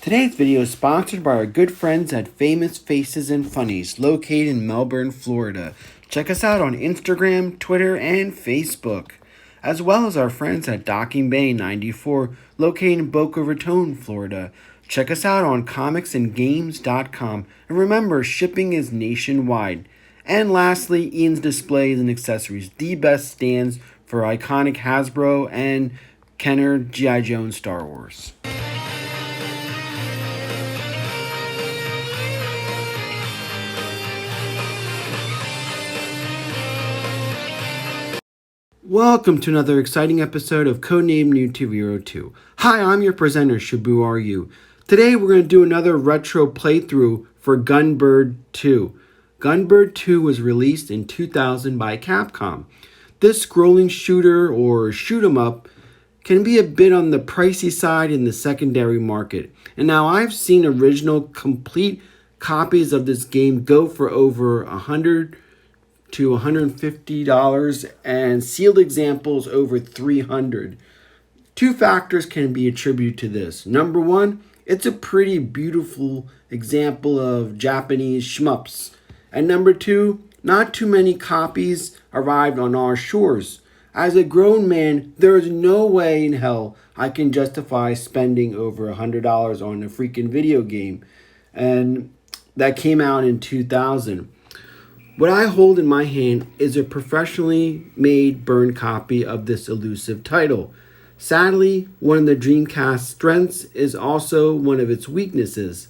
Today's video is sponsored by our good friends at Famous Faces and Funnies, located in Melbourne, Florida. Check us out on Instagram, Twitter, and Facebook, as well as our friends at Docking Bay 94, located in Boca Raton, Florida. Check us out on comicsandgames.com, and remember, shipping is nationwide. And lastly, Ian's Displays and Accessories, the best stands for iconic Hasbro and Kenner G.I. Joe Star Wars. Welcome to another exciting episode of Codename New to Hero 2. Hi, I'm your presenter, Shabu RU. Today we're going to do another retro playthrough for Gunbird 2. Gunbird 2 was released in 2000 by Capcom. This scrolling shooter or shoot 'em up can be a bit on the pricey side in the secondary market. And now I've seen original complete copies of this game go for over $100 to $150 and sealed examples over $300. Two factors can be attributed to this. Number one, it's a pretty beautiful example of Japanese shmups. And number two, not too many copies arrived on our shores. As a grown man, there is no way in hell I can justify spending over $100 on a freaking video game. And that came out in 2000. What I hold in my hand is a professionally made burned copy of this elusive title. Sadly, one of the Dreamcast's strengths is also one of its weaknesses.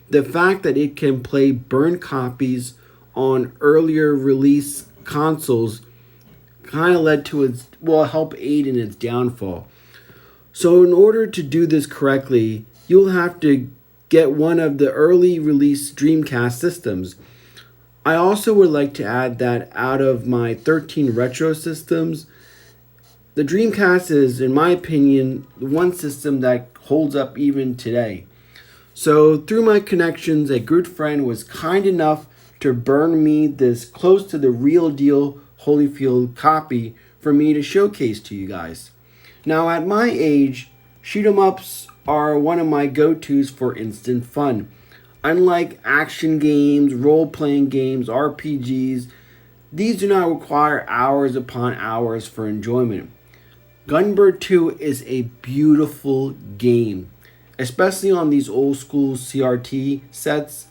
The fact that it can play burned copies on earlier release consoles kind of led to its, help aid in its downfall. So in order to do this correctly, you'll have to get one of the early release Dreamcast systems. I also would like to add that out of my 13 retro systems, the Dreamcast is, in my opinion, the one system that holds up even today. So through my connections, a good friend was kind enough to burn me this close to the real deal Holyfield copy for me to showcase to you guys. Now at my age, shoot 'em ups are one of my go-tos for instant fun. Unlike action games, role-playing games, RPGs, these do not require hours upon hours for enjoyment. Gunbird 2 is a beautiful game, especially on these old-school CRT sets.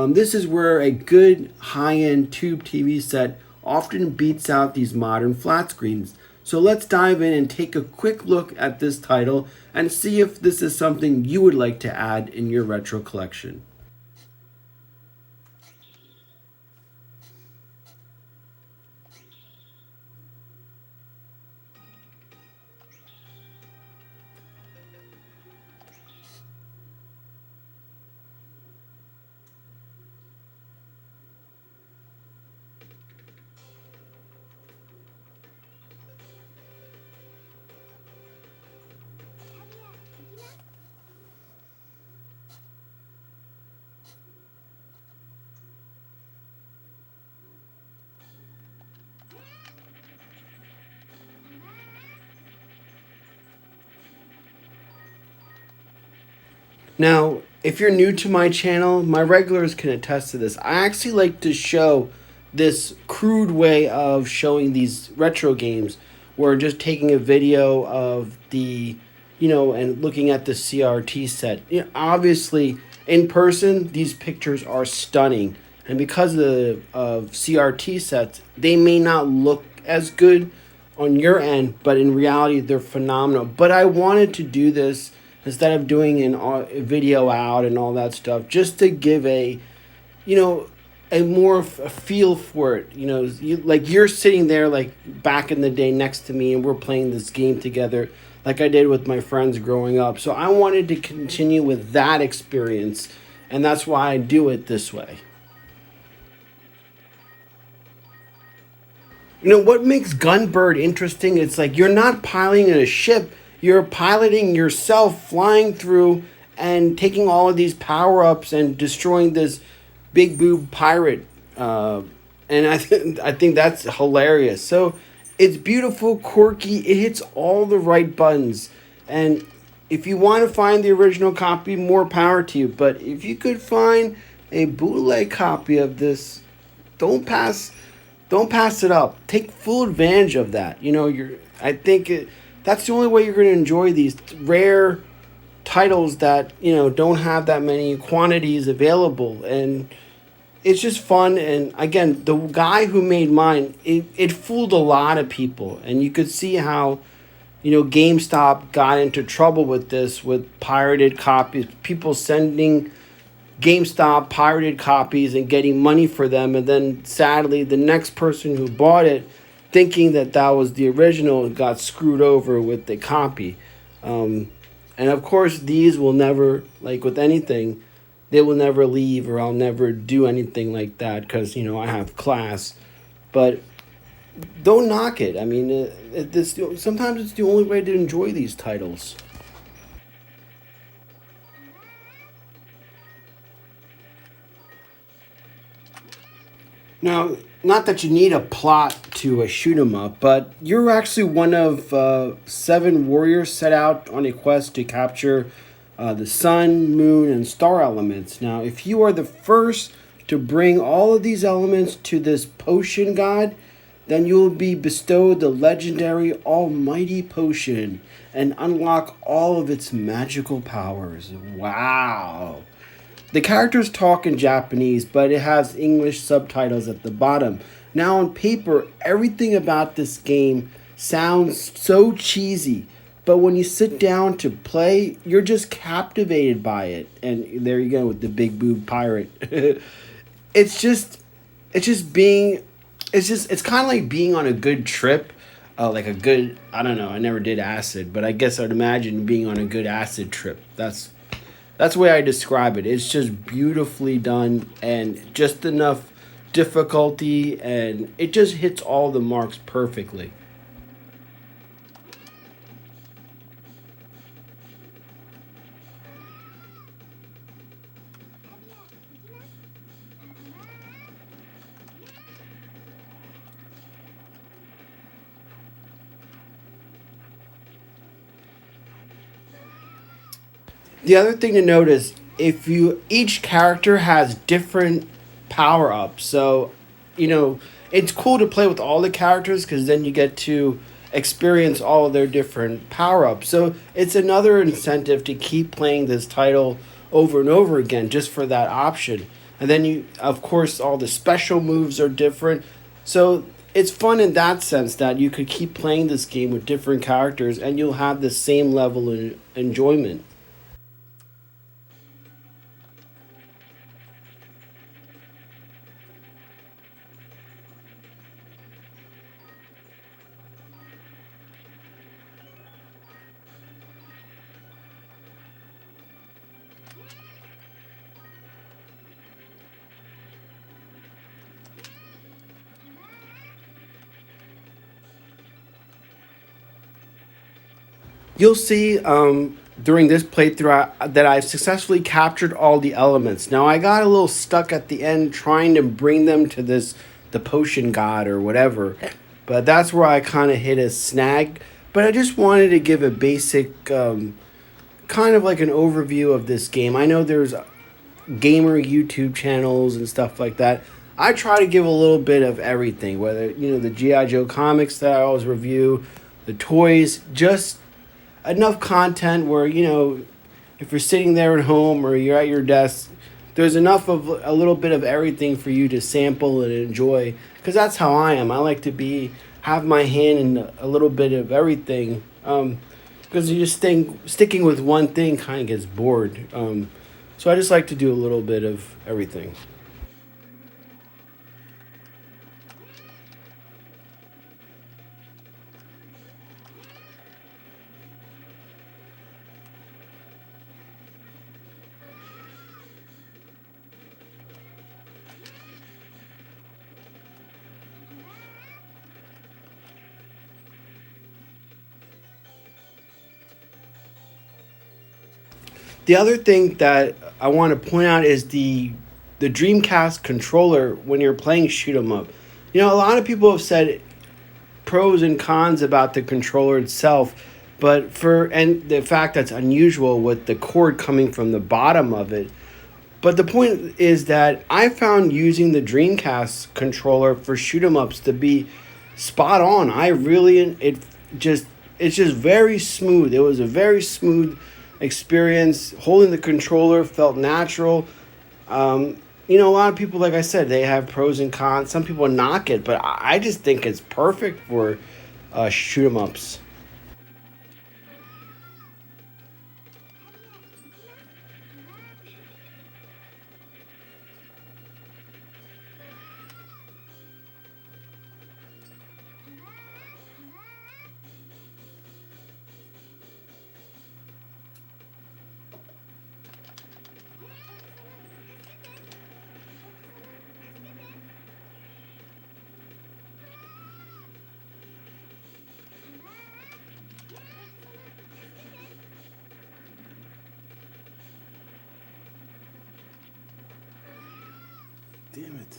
This is where a good high-end tube TV set often beats out these modern flat screens. So let's dive in and take a quick look at this title and see if this is something you would like to add in your retro collection. Now, if you're new to my channel, my regulars can attest to this. I actually like to show this crude way of showing these retro games where just taking a video of the, and looking at the CRT set. Obviously, in person, these pictures are stunning. And because of CRT sets, they may not look as good on your end, but in reality, they're phenomenal. But I wanted to do this instead of doing a video out and all that stuff, just to give a more a feel for it. You're sitting there like back in the day next to me and we're playing this game together like I did with my friends growing up. So I wanted to continue with that experience, and that's why I do it this way. What makes Gunbird interesting, it's like you're not piloting a ship, you're piloting yourself, flying through and taking all of these power-ups and destroying this big boob pirate. And I think that's hilarious. So it's beautiful, quirky, it hits all the right buttons. And if you want to find the original copy, more power to you. But if you could find a bootleg copy of this, don't pass don't pass it up. Take full advantage of that. You know, I think that's the only way you're going to enjoy these rare titles that, you know, don't have that many quantities available. And it's just fun. And again, the guy who made mine, it fooled a lot of people. And you could see how, you know, GameStop got into trouble with this, with pirated copies, people sending GameStop pirated copies and getting money for them, and then sadly the next person who bought it, thinking that that was the original, got screwed over with the copy. And of course, these will never, like with anything, they will never leave, or I'll never do anything like that because, you know, I have class. But don't knock it. I mean, sometimes it's the only way to enjoy these titles. Now, not that you need a plot to shoot 'em up, but you're actually one of 7 warriors set out on a quest to capture the sun, moon, and star elements. Now, if you are the first to bring all of these elements to this potion god, then you will be bestowed the legendary Almighty Potion and unlock all of its magical powers. Wow! The characters talk in Japanese, but it has English subtitles at the bottom. Now, on paper, everything about this game sounds so cheesy, but when you sit down to play, you're just captivated by it. And there you go with the big boob pirate. it's just, it's just being, it's kind of like being on a good trip. Like a good, I don't know, I never did acid, but I guess I'd imagine being on a good acid trip. That's the way I describe it. It's just beautifully done and just enough difficulty, and it just hits all the marks perfectly. The other thing to note is each character has different power ups. So, you know, it's cool to play with all the characters because then you get to experience all of their different power ups. So it's another incentive to keep playing this title over and over again just for that option. And then of course, all the special moves are different. So it's fun in that sense that you could keep playing this game with different characters and you'll have the same level of enjoyment. You'll see during this playthrough that I've successfully captured all the elements. Now, I got a little stuck at the end trying to bring them to the potion god or whatever, but that's where I kind of hit a snag. But I just wanted to give a basic, kind of like an overview of this game. I know there's gamer YouTube channels and stuff like that. I try to give a little bit of everything, whether, you know, the G.I. Joe comics that I always review, the toys, just enough content where, you know, if you're sitting there at home or you're at your desk, there's enough of a little bit of everything for you to sample and enjoy, because that's how I am. I like to have my hand in a little bit of everything, because you just sticking with one thing kind of gets bored. So I just like to do a little bit of everything. The other thing that I want to point out is the Dreamcast controller when you're playing shoot 'em up. You know, a lot of people have said pros and cons about the controller itself, And the fact that's unusual with the cord coming from the bottom of it. But the point is that I found using the Dreamcast controller for shoot 'em ups to be spot on. It's just very smooth. It was a very smooth experience. Holding the controller felt natural. A lot of people, like I said, they have pros and cons. Some people knock it, but I just think it's perfect for shoot 'em ups. Damn it.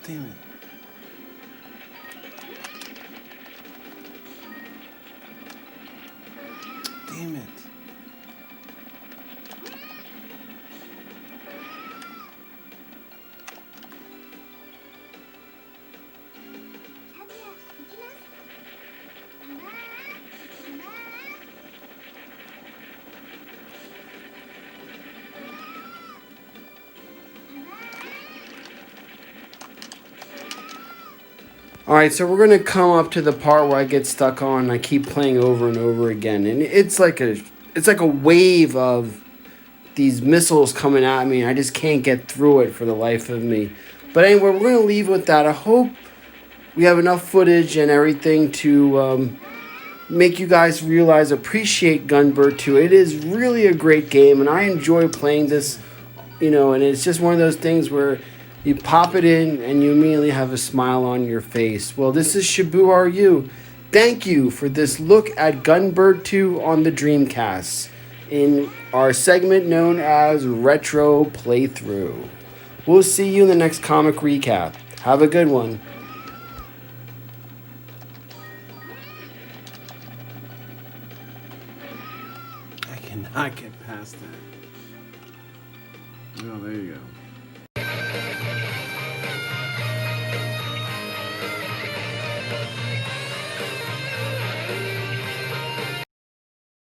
Damn it. Damn it. Alright, so we're going to come up to the part where I get stuck on and I keep playing over and over again. And it's like a wave of these missiles coming at me. I just can't get through it for the life of me. But anyway, we're going to leave with that. I hope we have enough footage and everything to make you guys appreciate Gunbird 2. It is really a great game, and I enjoy playing this, and it's just one of those things where you pop it in and you immediately have a smile on your face. Well, this is FIRE-UP. Thank you for this look at Gunbird 2 on the Dreamcast in our segment known as Retro Playthrough. We'll see you in the next comic recap. Have a good one.